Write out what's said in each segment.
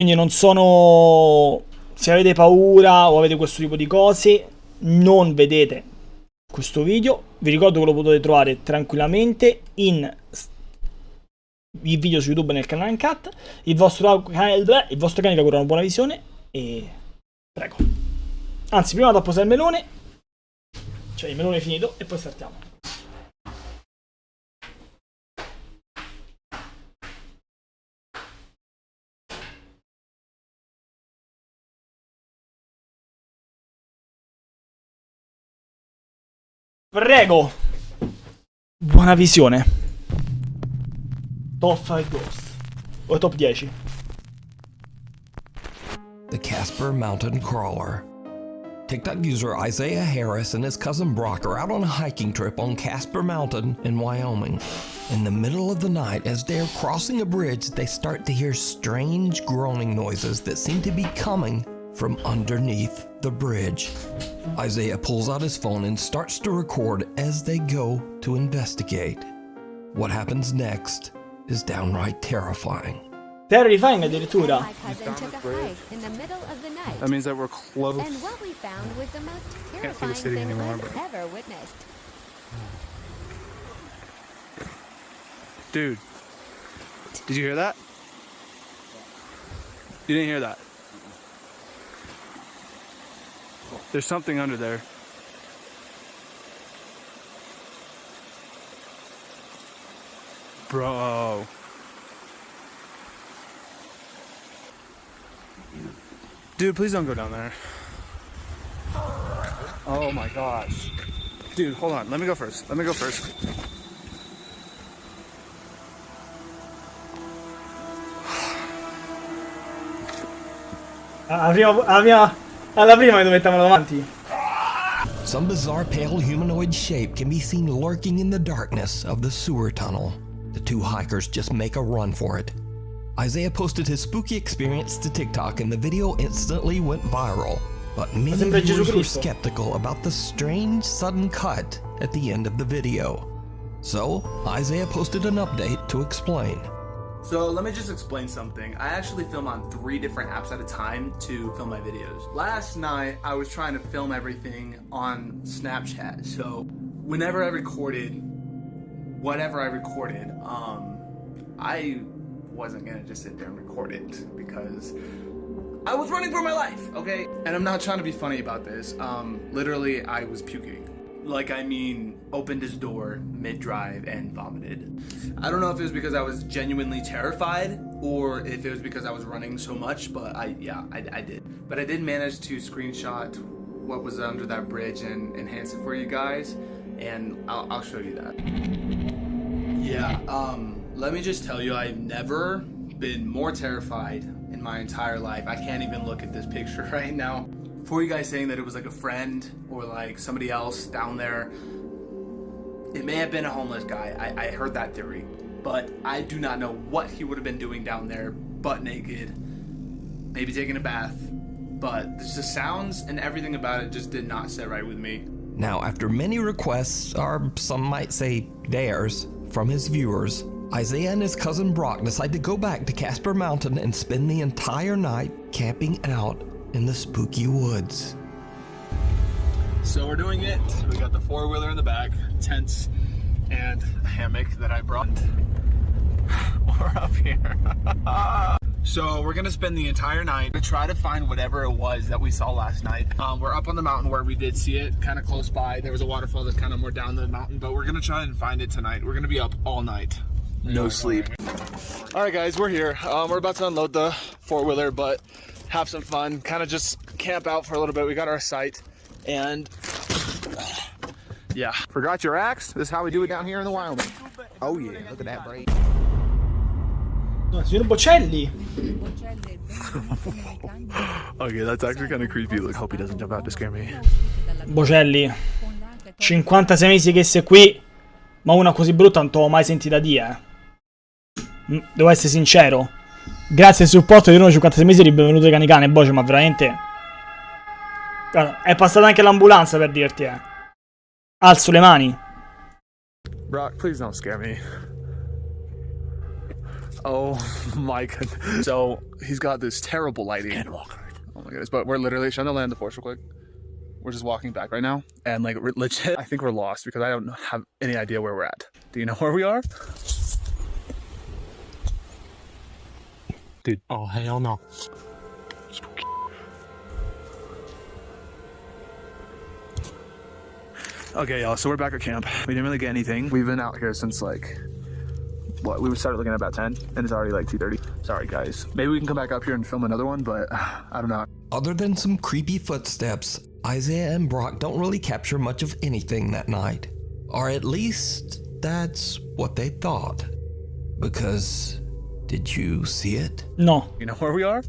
Quindi non sono... Se avete paura o avete questo tipo di cose, non vedete questo video. Vi ricordo che lo potete trovare tranquillamente in i video su YouTube nel canale Uncut. Il vostro cane vi augura una buona visione e prego. Anzi, prima vado a posare il melone, cioè il melone è finito, e poi startiamo. Prego. Buona visione. Top 5 Ghost. O top 10. The Casper Mountain Crawler. TikTok user Isaiah Harris and his cousin Brock are out on a hiking trip on Casper Mountain in Wyoming. In the middle of the night, as they are crossing a bridge, they start to hear strange groaning noises that seem to be coming from underneath the bridge. Isaiah pulls out his phone and starts to record as they go to investigate. What happens next is downright terrifying. Terrifying addirittura. That means that we're close. And what we found was the most Can't see the terrifying city thing anymore, I've but... ever witnessed. Dude, did you hear that? You didn't hear that? There's something under there. Bro. Dude, please don't go down there. Oh my gosh. Dude, hold on. Let me go first. Alla prima mi mettiamo davanti. Some bizarre pale humanoid shape can be seen lurking in the darkness of the sewer tunnel. The two hikers just make a run for it. Isaiah posted his spooky experience to TikTok and the video instantly went viral. But many viewers were skeptical about the strange sudden cut at the end of the video. So, Isaiah posted an update to explain. So let me just explain something. I actually film on 3 different apps at a time to film my videos. Last night, I was trying to film everything on Snapchat. So whenever I recorded, whatever I recorded, I wasn't gonna just sit there and record it because I was running for my life, okay? And I'm not trying to be funny about this. Literally, I was puking. Like, I mean, opened his door mid-drive and vomited. I don't know if it was because I was genuinely terrified or if it was because I was running so much, but I did. But I did manage to screenshot what was under that bridge and enhance it for you guys, and I'll show you that. Yeah, let me just tell you, I've never been more terrified in my entire life. I can't even look at this picture right now. For you guys saying that it was like a friend or like somebody else down there, it may have been a homeless guy. I heard that theory, but I do not know what he would have been doing down there, butt naked, maybe taking a bath, but the sounds and everything about it just did not sit right with me. Now, after many requests, or some might say dares, from his viewers, Isaiah and his cousin Brock decide to go back to Casper Mountain and spend the entire night camping out in the spooky woods. So we're doing it. We got the 4-wheeler in the back, tents, and a hammock that I brought. We're up here. So we're gonna spend the entire night to try to find whatever it was that we saw last night. We're up on the mountain where we did see it, kind of close by. There was a waterfall that's kind of more down the mountain, but we're gonna try and find it tonight. We're gonna be up all night. No sleep. All right, guys, we're here. We're about to unload the 4-wheeler, but have some fun, kind of just camp out for a little bit. We got our site, and yeah. Forgot your axe? This is how we do it down here in the Wyoming. Oh yeah, look at that braid. No, signor Bocelli. Okay, that's actually kind of creepy. Look, hope he doesn't jump out to scare me. Bocelli. 56 mesi che sei qui, ma una così brutta non t'ho mai sentita dire. Devo essere sincero. Grazie al supporto di uno 56 mesi di benvenuto ai cane Boce, ma veramente... Guarda, è passata anche l'ambulanza per dirti, Alzo le mani. Brock, please don't scare me. Oh my goodness. So he's got this terrible lighting. Can't walk. Oh my goodness. But we're literally trying to land the force real quick. We're just walking back right now. And like legit, I think we're lost because I don't have any idea where we're at. Do you know where we are? Dude, oh hell no. Okay, y'all, so we're back at camp. We didn't really get anything. We've been out here since like, what, we started looking at about 10 and it's already like 2:30. Sorry guys. Maybe we can come back up here and film another one, but I don't know. Other than some creepy footsteps, Isaiah and Brock don't really capture much of anything that night. Or at least, that's what they thought. Because, did you see it? No. You know where we are?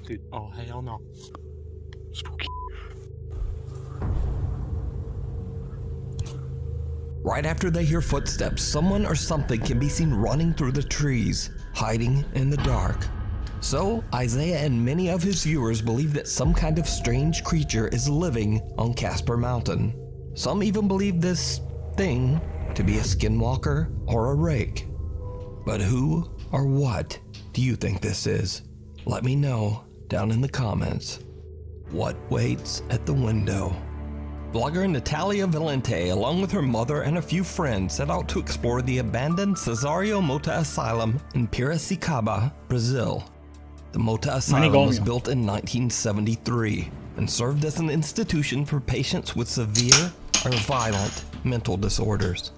Dude, oh hell no. Spooky. Right after they hear footsteps, someone or something can be seen running through the trees, hiding in the dark. So, Isaiah and many of his viewers believe that some kind of strange creature is living on Casper Mountain. Some even believe this thing to be a skinwalker or a rake. But who or what do you think this is? Let me know down in the comments. What waits at the window? Blogger Natalia Valente, along with her mother and a few friends, set out to explore the abandoned Cesario Mota Asylum in Piracicaba, Brazil. The Mota Asylum was built in 1973 and served as an institution for patients with severe or violent mental disorders.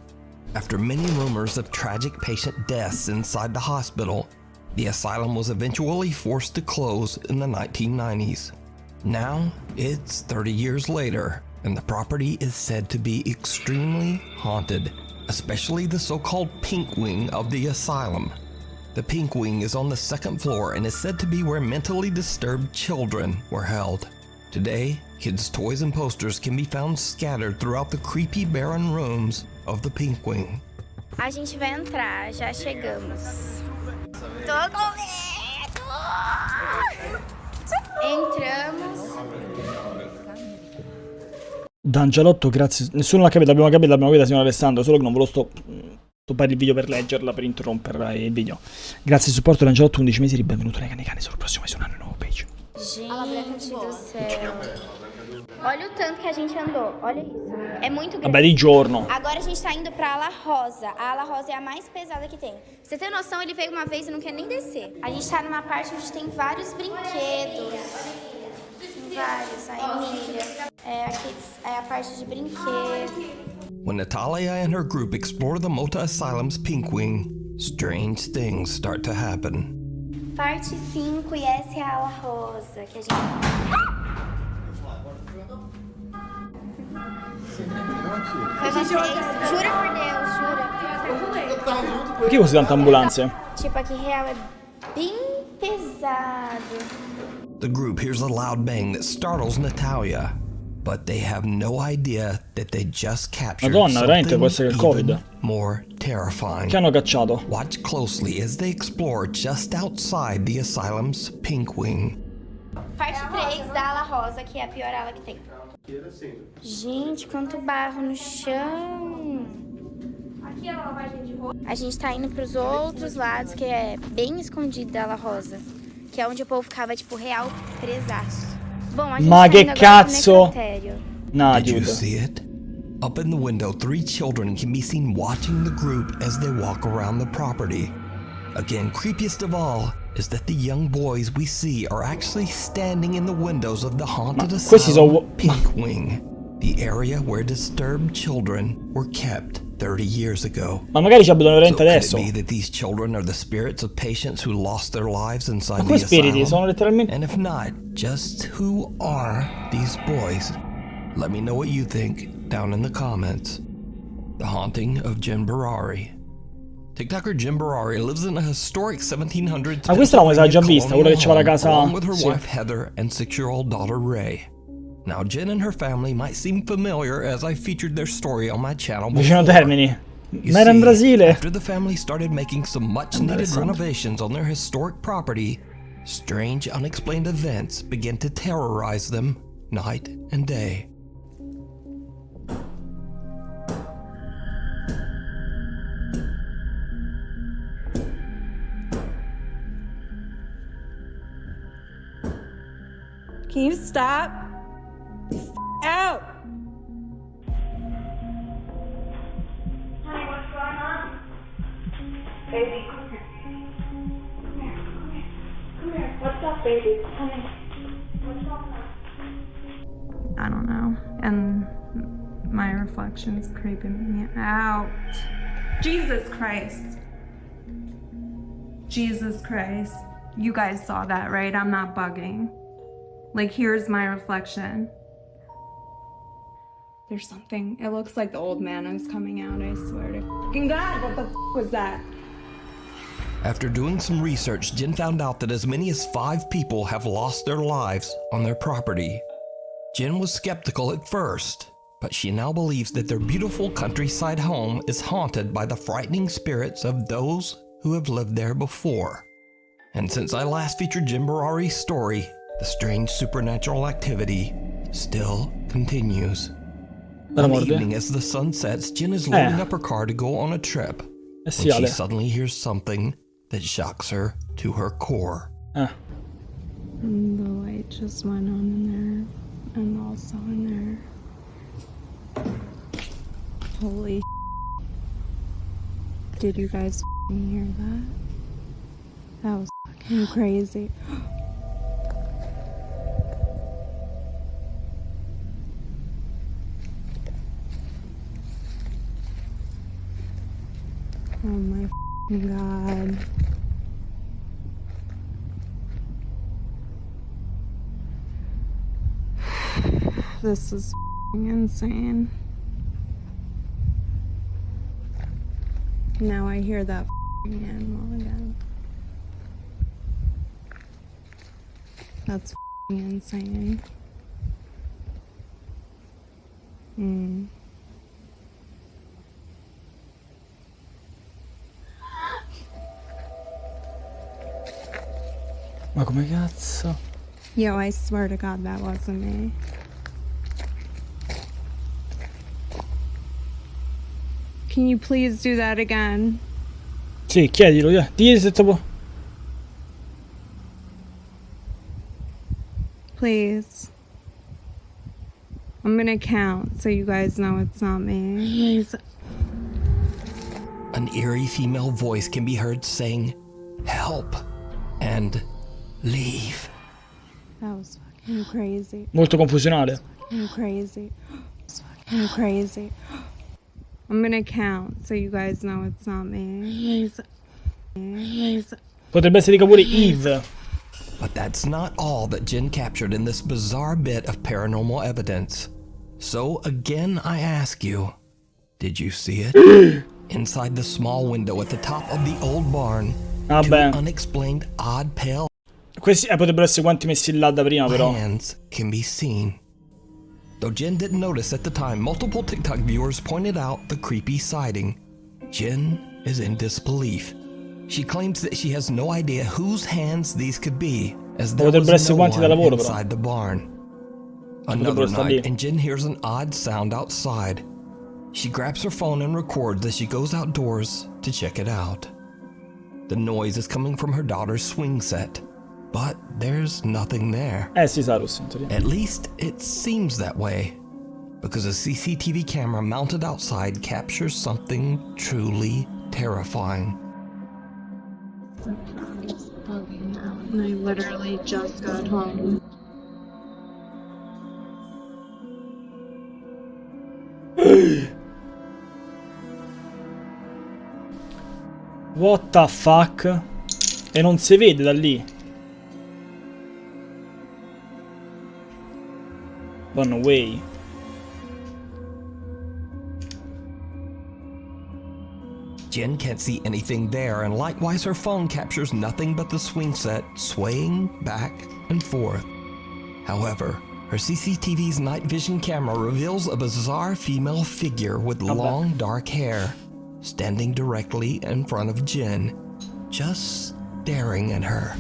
After many rumors of tragic patient deaths inside the hospital, the asylum was eventually forced to close in the 1990s. Now, it's 30 years later, and the property is said to be extremely haunted, especially the so-called Pink Wing of the asylum. The Pink Wing is on the second floor and is said to be where mentally disturbed children were held. Today, kids' toys and posters can be found scattered throughout the creepy barren rooms of the Pink Wing. A gente vai entrar, já chegamos. Tô com medo! Entramos. D'Angelotto, grazie. Nessuno l'ha capito, l'abbiamo capito, signor Alessandro, solo che non ve lo sto stoppare il video per leggerla, per interrompere il video. Grazie al supporto D'Angelotto, 11 mesi, benvenuto nei cani, sul prossimo mese un anno nuovo page. Gente do céu. Olha o tanto que a gente andou, olha isso. É muito grande. Vabbè, di giorno. Agora a gente tá indo pra Ala Rosa. A Ala Rosa é a mais pesada que tem. Pra você ter noção, ele veio uma vez e não quer nem descer. A gente tá numa parte onde tem vários brinquedos. Tem vários, a Emília. É a parte de brinquedo. When Natalia and her group explore the Mota Asylum's Pink Wing, strange things start to happen. Parte 5 e essa é a Ala Rosa, que a gente... Foi vocês? Jura por Deus, jura. Perché così tante ambulanze? Tipo, aqui real é bem pesado. The group hears a loud bang that startles Natalia, but they have no idea that they just captured Madonna, veramente può essere il something Covid. even more terrifying. Che hanno cacciato? Watch closely as they explore just outside the asylum's Pink Wing. Parte 3 da Ala Rosa, que é a pior ala que tem. Gente, quanto barro no chão. Aqui é a lavagem de roupa. A gente tá indo pros outros lados, que é bem escondido da Ala Rosa. Que é onde o povo ficava, tipo, real presaço. Bom, a gente Ma tá che indo agora cazzo? pro necrotério. No, Did you dude. see it? Up in the window, 3 children can be seen watching the group as they walk around the property. Again, creepiest of all is that the young boys we see are actually standing in the windows of the haunted asylum Pink Wing, the area where disturbed children were kept 30 years ago. Ma magari ci abitano veramente So adesso. could it be that these children are the spirits of patients who lost their lives inside Ma quei the spiriti sono asylum? letteralmente... And if not, just who are these boys? Let me know what you think down in the comments. The Haunting of Jen Burrari. TikToker Jen Burrari lives in a historic 1700s Ah, questa l'avevamo già vista, quella che c'era la casa... along with her Sì. wife Heather and 6-year-old daughter Ray. Now, Jen and her family might seem familiar as I featured their story on my channel Vicino before. Termini. You Ma era in see, Brasile. after the family started making some much-needed Interessante. renovations on their historic property, strange, unexplained events began to terrorize them night and day. Can you stop? Out! Honey, what's going on? Baby, come here. Come here, come here. Come here. What's up, baby? Come here. What's up? I don't know. And my reflection's creeping me out. Jesus Christ. Jesus Christ. You guys saw that, right? I'm not bugging. Like, here's my reflection. There's something. It looks like the old man is coming out, I swear to fucking God. What the was that? After doing some research, Jen found out that as many as 5 people have lost their lives on their property. Jen was skeptical at first, but she now believes that their beautiful countryside home is haunted by the frightening spirits of those who have lived there before. And since I last featured Jen Burrari's story, the strange supernatural activity still continues. One evening as the sun sets, Jen is loading up her car to go on a trip when she suddenly hears something that shocks her to her core. The light just went on in there, and also in there. Holy did you guys hear that? That was fucking crazy. Oh my God. This is insane. Now I hear that animal again. That's insane. Ma come cazzo? Yo, I swear to God that wasn't me. Can you please do that again? Sì, chiedilo, digli se può. Please. I'm gonna count so you guys know it's not me. Please. An eerie female voice can be heard saying, "Help," and "Leave." That was fucking crazy. Molto confusionale. Fucking crazy. It's fucking crazy. I'm gonna count so you guys know it's not me. Please. Potrebbe essere pure Eve. But that's not all that Jen captured in this bizarre bit of paranormal evidence. So again, I ask you, did you see it? Inside the small window at the top of the old barn, two unexplained odd pale Questi potrebbero essere quanti messi là da prima, però. hands can be seen. Though Jen didn't notice at the time, multiple TikTok viewers pointed out the creepy sighting. Jen is in disbelief. She claims that she has no idea whose hands these could be, as there was no one inside the barn. Another night, and Jen hears an odd sound outside. She grabs her phone and records as she goes outdoors to check it out. The noise is coming from her daughter's swing set, but there's nothing there. Sì, Sarus, in teoria. At least it seems that way, because a CCTV camera mounted outside captures something truly terrifying. I'm just bugging out, and I literally just got home. What the fuck? E non si vede da lì. But no way. Jen can't see anything there, and likewise her phone captures nothing but the swing set swaying back and forth. However, her CCTV's night vision camera reveals a bizarre female figure with long dark hair standing directly in front of Jen, just staring at her.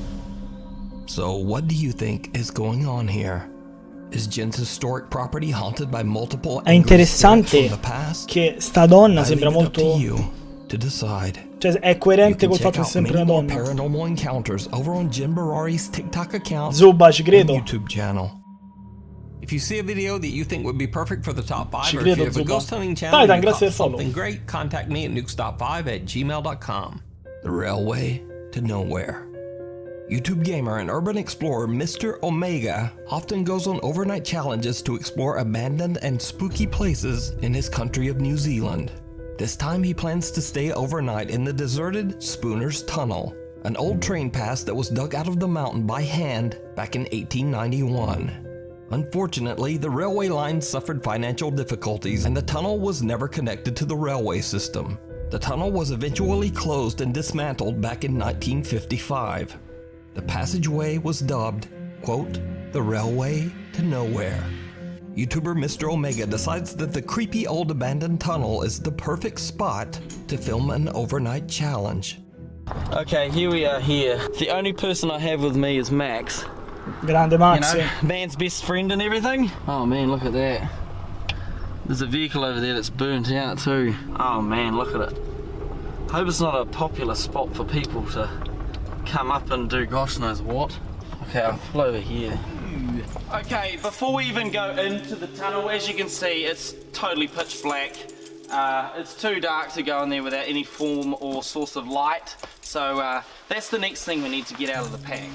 So what do you think is going on here? Is Jen's historic property haunted by multiple angry spirits from the past? Che sta donna sembra molto... to decide. Cioè è coerente col fatto che è sempre una donna. Paranormal encounters over on Jen Burrari's TikTok account Zuba, ci credo. and YouTube channel. If you see a video that you think would be perfect for the top 5, Ci or if you credo, have a Zuba. ghost hunting channel Titan, and you grazie caught del follow. something great, contact me at nukestop5@gmail.com. The Railway to Nowhere. YouTube gamer and urban explorer Mr. Omega often goes on overnight challenges to explore abandoned and spooky places in his country of New Zealand. This time he plans to stay overnight in the deserted Spooner's Tunnel, an old train pass that was dug out of the mountain by hand back in 1891. Unfortunately, the railway line suffered financial difficulties and the tunnel was never connected to the railway system. The tunnel was eventually closed and dismantled back in 1955. The passageway was dubbed, quote, the Railway to Nowhere. YouTuber Mr. Omega decides that the creepy old abandoned tunnel is the perfect spot to film an overnight challenge. Okay, here we are here. The only person I have with me is Max. Grande Max. You know, man's best friend and everything. Oh man, look at that. There's a vehicle over there that's burnt out too. Oh man, look at it. Hope it's not a popular spot for people to come up and do gosh knows what. Okay, I'll pull over here. Okay, before we even go into the tunnel, as you can see, it's totally pitch black. It's too dark to go in there without any form or source of light. So that's the next thing we need to get out of the pack.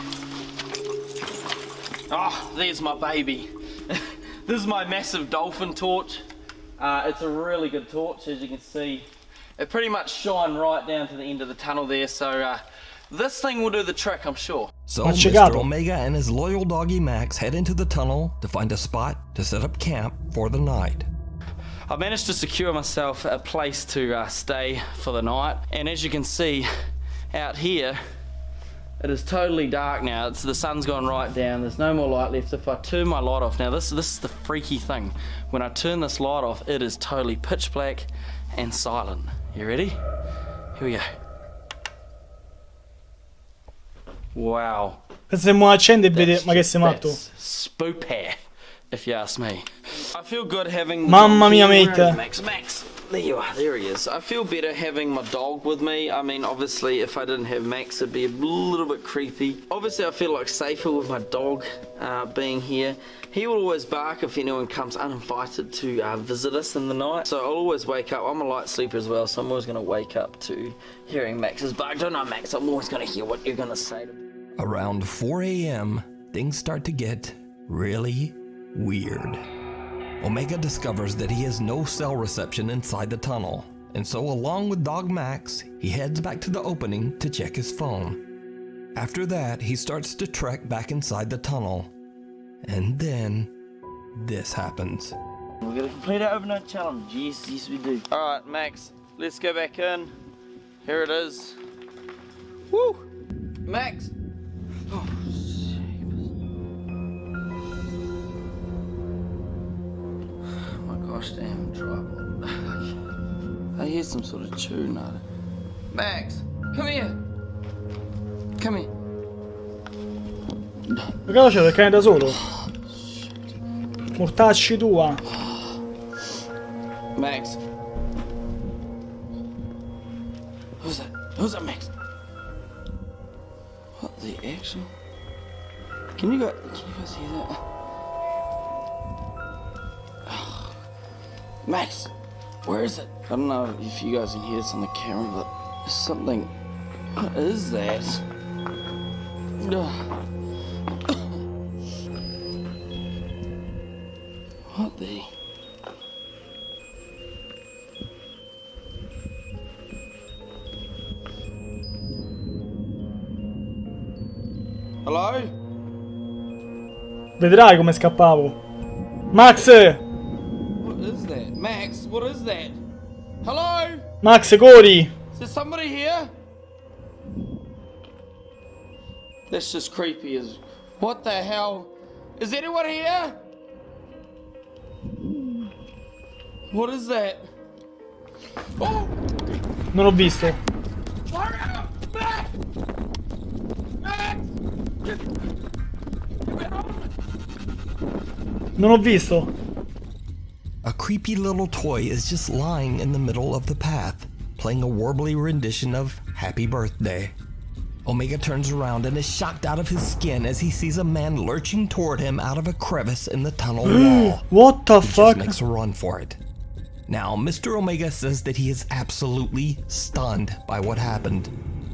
Oh, there's my baby. This is my massive dolphin torch. It's a really good torch, as you can see. It pretty much shone right down to the end of the tunnel there, so this thing will do the trick, I'm sure. So Mr. Omega and his loyal doggy Max head into the tunnel to find a spot to set up camp for the night. I managed to secure myself a place to stay for the night, and as you can see out here, it is totally dark now. The sun's gone right down, there's no more light left. If I turn my light off, now this is the freaky thing. When I turn this light off, it is totally pitch black and silent. You ready? Here we go. Wow. Se mo accende e vede, ma che sei matto? Spoopy, if you ask me. I feel good having. Mamma mia, mate. Max. There you are. There he is. I feel better having my dog with me. I mean, obviously, if I didn't have Max, it'd be a little bit creepy. Obviously, I feel like safer with my dog being here. He will always bark if anyone comes uninvited to visit us in the night. So I'll always wake up. I'm a light sleeper as well, so I'm always going to wake up to hearing Max's bark. Don't know, Max. I'm always going to hear what you're going to say to me. Around 4 a.m., things start to get really weird. Omega discovers that he has no cell reception inside the tunnel, and so along with dog Max, he heads back to the opening to check his phone. After that, he starts to trek back inside the tunnel, and then this happens. We're gonna complete our overnight challenge. Yes we do. Alright, Max, let's go back in. Here it is. Woo! Max! Oh, gosh damn tripod. I hear some sort of tune out of it. Max, come here. Come here. Ma cosa c'è? Perché è da solo? Mortacci tua. Max. Who's that? Who's that, Max? What the actual? Can you guys hear that? Max, where is it? I don't know if you guys can hear this on the camera, but there's something. What is that? What the? Hello? Vedrai come scappavo. Max! What is that? Max, what is that? Hello? Max, corri! Is there somebody here? That's just creepy as... What the hell? Is anyone here? What is that? Oh! Non l'ho visto. Max! Max! Non ho visto. A creepy little toy is just lying in the middle of the path, playing a warbly rendition of Happy Birthday. Omega turns around and is shocked out of his skin as he sees a man lurching toward him out of a crevice in the tunnel wall. What the He fuck? just makes a run for it. Now, Mr. Omega says that he is absolutely stunned by what happened.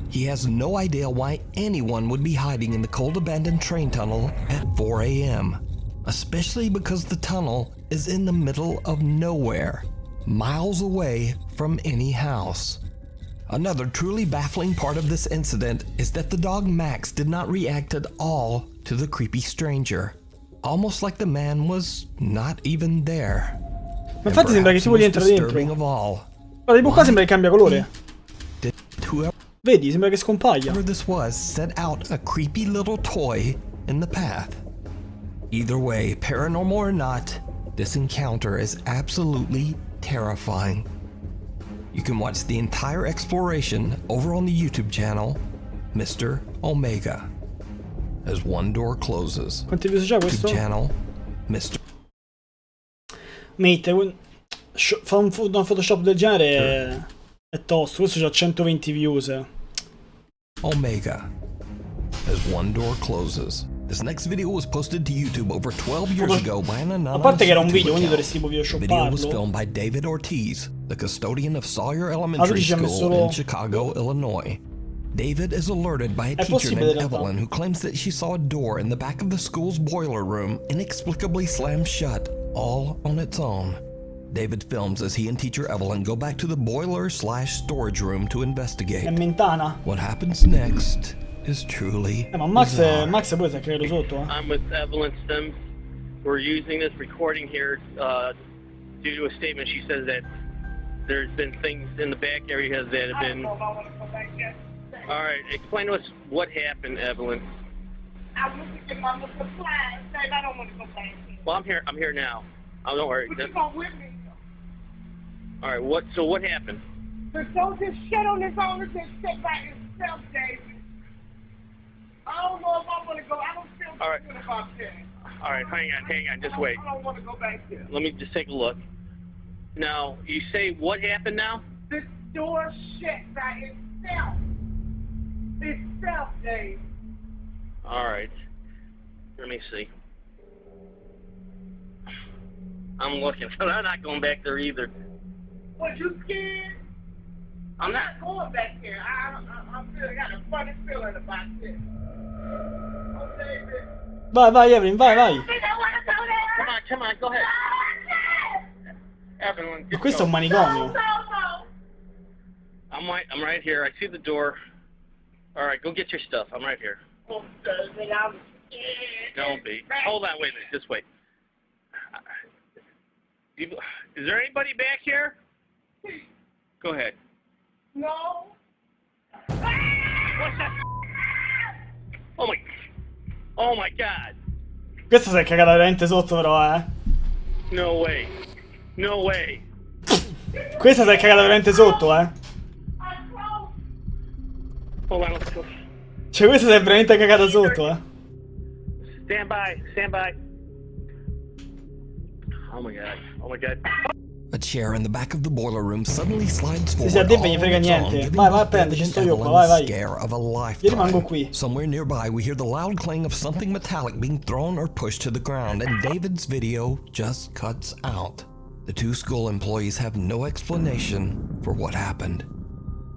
He has no idea why anyone would be hiding in the cold abandoned train tunnel at 4 a.m., especially because the tunnel is in the middle of nowhere, miles away from any house. Another truly baffling part of this incident is that the dog Max did not react at all to the creepy stranger, almost like the man was not even there. Ma infatti sembra che tipo rientra dentro. Guarda, tipo qua sembra che cambia colore. Vedi, sembra che scompaia. Whoever this was set out a creepy little toy in the path. Either way, paranormal or not, this encounter is absolutely terrifying. You can watch the entire exploration over on the YouTube channel, Mr. Omega. As one door closes. Quanti views c'ha questo? YouTube channel, Mr. Mate, fa un Photoshop del genere è tosto. Questo c'ha 120 views. Omega. As one door closes. This next video was posted to YouTube over 12 years ago by an anonymous A parte che era un video, YouTube quindi account. dovresti The video was photoshopparlo. filmed by David Ortiz, the custodian of Sawyer Elementary ci ha messo School solo- in Chicago, Illinois. David is alerted by a È teacher possibile, in named realtà. Evelyn who claims that she saw a door in the back of the school's boiler room inexplicably slam shut all on its own. David films as he and teacher Evelyn go back to the boiler/storage room to investigate. È mentana. What happens next is truly Ma Max bizarre. poi si è creato sotto, eh. I'm with Evelyn Sims. We're using this recording here due to a statement. She says that there's been things in the back area that have been... All right, explain to us what happened, Evelyn. I was looking at my supplies, and I don't want to go back there. Well, I'm here now. Oh, don't worry. But you come with me. All right, what happened? The soldier shit on his own and just sit by himself, David. I don't know if I want to go. I don't feel All right. good about that. All right, hang on, just wait. I don't want to go back there. Let me just take a look. Now, you say what happened now? The door shut by itself. Itself, Dave. All right. Let me see. I'm looking, but I'm not going back there either. What, you scared? I'm not. Going back there. I'm feeling, got a funny feeling about this. Oh, David. Vai Evelyn, vai. I don't want to go there. Come on, go ahead. Evelyn, E questo è un manicomio. I'm right here. I see the door. All right, go get your stuff. I'm right here. Oh, David, I'm scared. Don't be. Hold on, wait a minute. Just wait. Is there anybody back here? Go ahead. No. What's that? Oh my God. Questa si è cagata veramente sotto però, eh. No way. No way. Questa si è cagata veramente sotto, eh. Hold on, let's go. Cioè questa si è veramente cagata sotto, eh. Stand by. Oh my God. A chair in the back of the boiler room suddenly slides Se forward. si a te ve ne all frega on its niente. own, giving Vai a both prendere, ci David sto and io qua, Evelyn vai. the scare of a Io rimango lifetime. qui. Somewhere nearby, we hear the loud clang of something metallic being thrown or pushed to the ground, and David's video just cuts out. The two school employees have no explanation for what happened.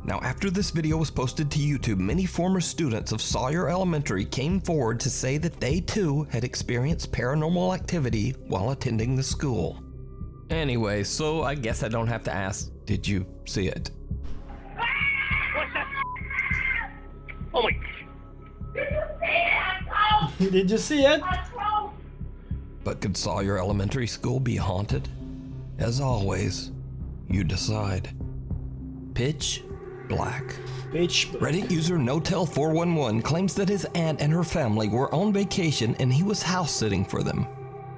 Now, after this video was posted to YouTube, many former students of Sawyer Elementary came forward to say that they too had experienced paranormal activity while attending the school. Anyway, so I guess I don't have to ask, did you see it? What's that? Oh my. Did you see it? But could Sawyer Elementary School be haunted? As always, you decide. Pitch black. Reddit user NoTel411 claims that his aunt and her family were on vacation and he was house sitting for them.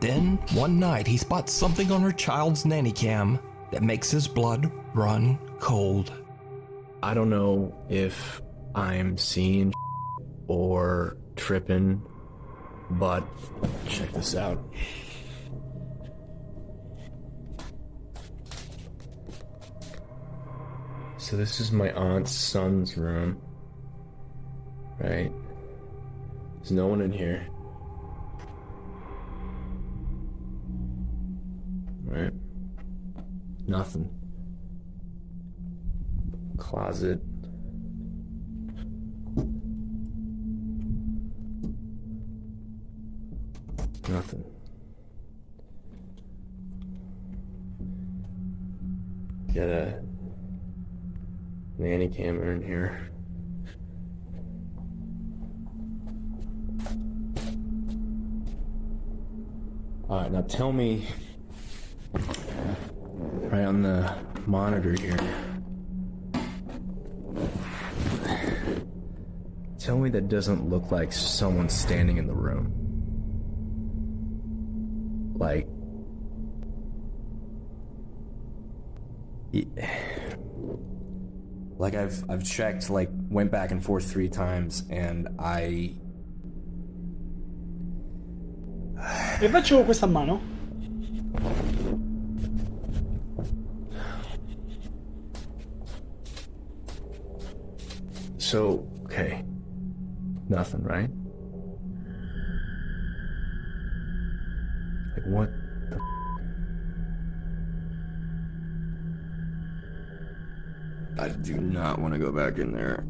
Then, one night, he spots something on her child's nanny cam that makes his blood run cold. I don't know if I'm seeing or tripping, but check this out. So this is my aunt's son's room. right? There's no one in here. Right? Nothing. Closet. Nothing. Got a nanny camera in here. Alright, now tell me, right on the monitor here, tell me that doesn't look like someone standing in the room. Like I've checked, like went back and forth 3 times, and E faccio questa a mano. So, okay, nothing, right? Like what the I do not want to go back in there.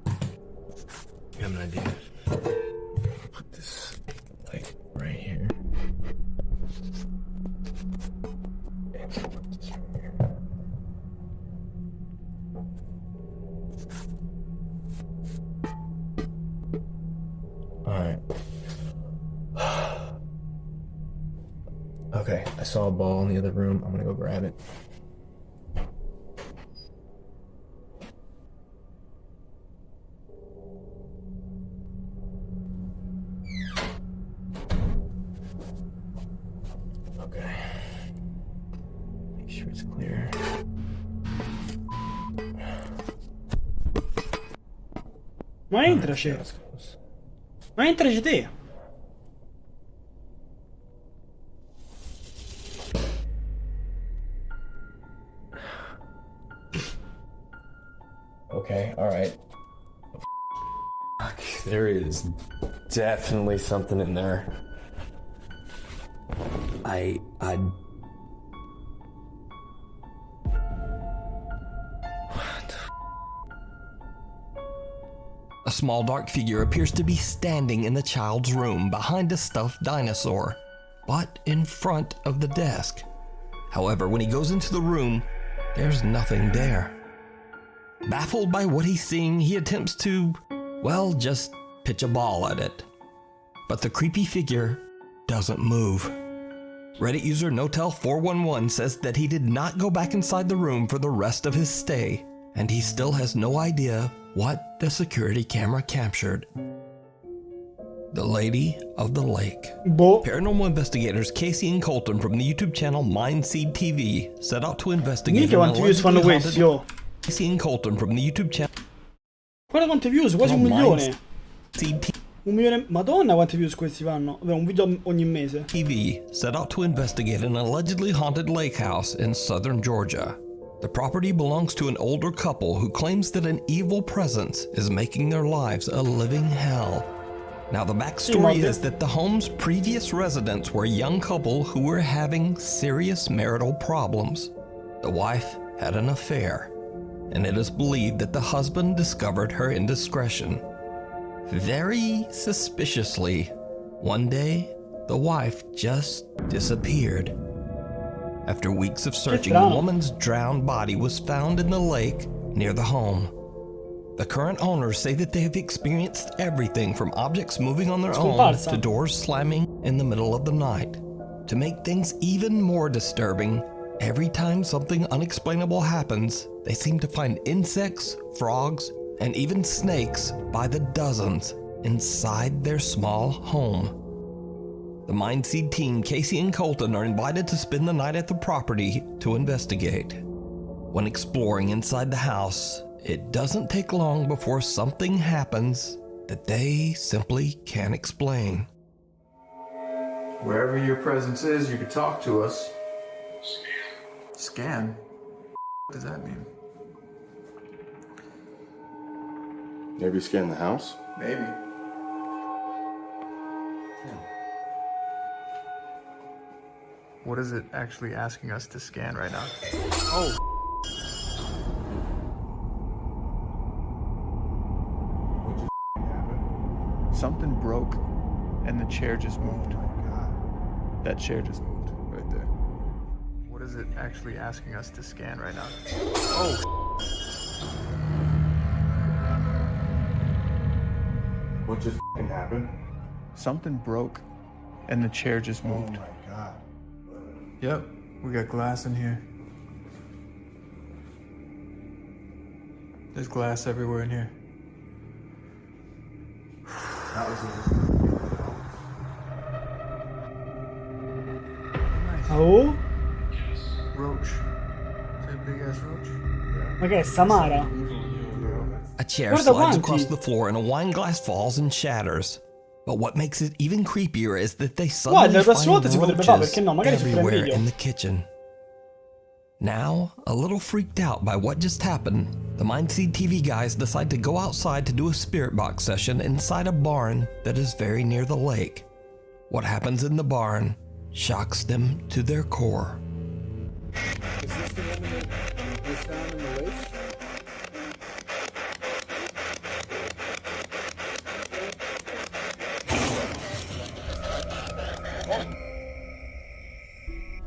I have an idea. Put this light right here. And put this right here. Alright. Okay, I saw a ball in the other room. I'm gonna go grab it. Okay. Make sure it's clear. Ma entraci. Ma entraci te. Okay, alright. There is definitely something in there. A small dark figure appears to be standing in the child's room behind a stuffed dinosaur, but in front of the desk. However, when he goes into the room, there's nothing there. Baffled by what he's seeing, he attempts to, well, just pitch a ball at it. But the creepy figure doesn't move. Reddit user Notel411 says that he did not go back inside the room for the rest of his stay, and he still has no idea what the security camera captured. The Lady of the Lake. Paranormal investigators Casey and Colton from the YouTube channel Mindseed TV set out to investigate an allegedly haunted... Casey and Colton from the YouTube channel. Guarda quante views, quasi 1 milione. 1 milione, madonna quante views questi fanno. Vabbè, un video ogni mese. TV set out to investigate an allegedly haunted lake house in southern Georgia. The property belongs to an older couple who claims that an evil presence is making their lives a living hell. Now the backstory is that the home's previous residents were a young couple who were having serious marital problems. The wife had an affair, and it is believed that the husband discovered her indiscretion. Very suspiciously, one day, the wife just disappeared. After weeks of searching, the woman's drowned body was found in the lake near the home. The current owners say that they have experienced everything from objects moving on their own to doors slamming in the middle of the night. To make things even more disturbing, every time something unexplainable happens, they seem to find insects, frogs, and even snakes by the dozens inside their small home. The Mindseed team, Casey and Colton, are invited to spend the night at the property to investigate. When exploring inside the house, it doesn't take long before something happens that they simply can't explain. Wherever your presence is, you can talk to us. Scan? What does that mean? Maybe scan the house? Maybe. What is it actually asking us to scan right now? Oh. Something broke and the chair just moved. That chair just moved right there. What is it actually asking us to scan right now? Oh. What just happened? Something broke and the chair just moved. Oh my god. Yep, we got glass in here. There's glass everywhere in here. That was it. Oh? Roach. Is that a big ass roach? Ma che è Samara? A chair Guarda slides quanti. across the floor and a wine glass falls and shatters. But what makes it even creepier is that they suddenly Guarda, la prossima find volta si potrebbe fare, roaches perché no? Magari si fa in everywhere video. in the kitchen. Now, a little freaked out by what just happened, the Mindseed TV guys decide to go outside to do a spirit box session inside a barn that is very near the lake. What happens in the barn shocks them to their core. Is this the one that was found in the lake?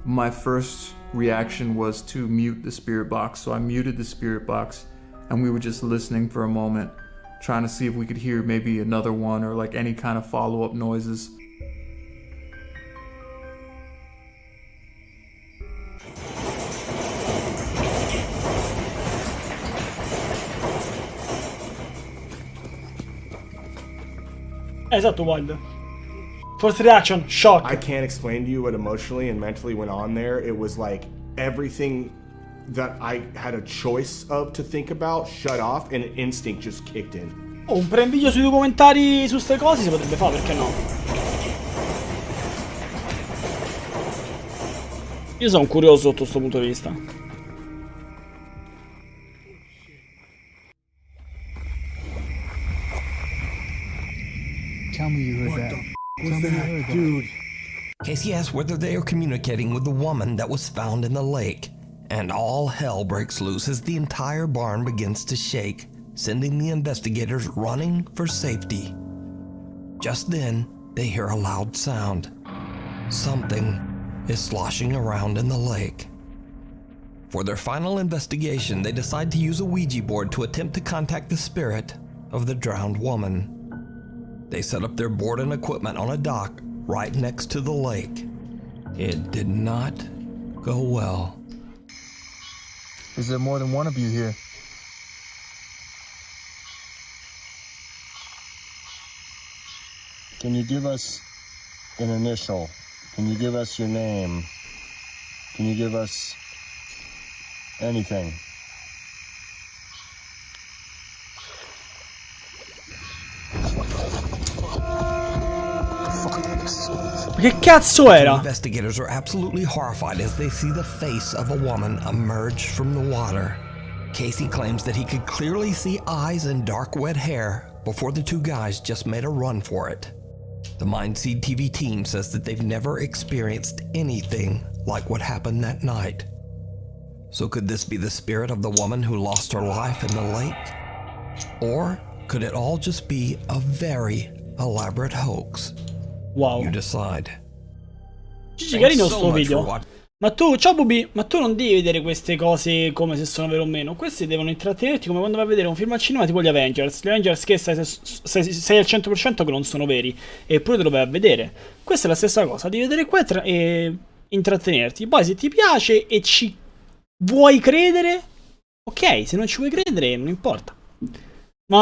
My first reaction was to mute the spirit box, so I muted the spirit box and we were just listening for a moment, trying to see if we could hear maybe another one or like any kind of follow-up noises. Esatto, Wild. First reaction, shock. I can't explain to you what emotionally and mentally went on there. It was like everything that I had a choice of to think about shut off and instinct just kicked in. Oh, un pre-video sui documentari su ste cose si potrebbe fare, perché no? Io sono curioso sotto questo punto di vista. Tell me you heard that. What's that, dude? Casey asks whether they are communicating with the woman that was found in the lake, and all hell breaks loose as the entire barn begins to shake, sending the investigators running for safety. Just then, they hear a loud sound. Something is sloshing around in the lake. For their final investigation, they decide to use a Ouija board to attempt to contact the spirit of the drowned woman. They set up their board and equipment on a dock right next to the lake. It did not go well. Is there more than one of you here? Can you give us an initial? Can you give us your name? Can you give us anything? Che cazzo era? Investigators are absolutely horrified as they see the face of a woman emerge from the water. Casey claims that he could clearly see eyes and dark wet hair before the two guys just made a run for it. The Mindseed TV team says that they've never experienced anything like what happened that night. So could this be the spirit of the woman who lost her life in the lake? Or could it all just be a very elaborate hoax? Wow. You decide. Gigi, carino sto video. Ma tu, ciao Bubi, ma tu non devi vedere queste cose come se sono vere o meno. Queste devono intrattenerti come quando vai a vedere un film al cinema tipo gli Avengers. Gli Avengers che sei al 100% che non sono veri, eppure te lo vai a vedere. Questa è la stessa cosa, devi vedere qua e intrattenerti. Poi se ti piace e ci vuoi credere, ok, se non ci vuoi credere non importa.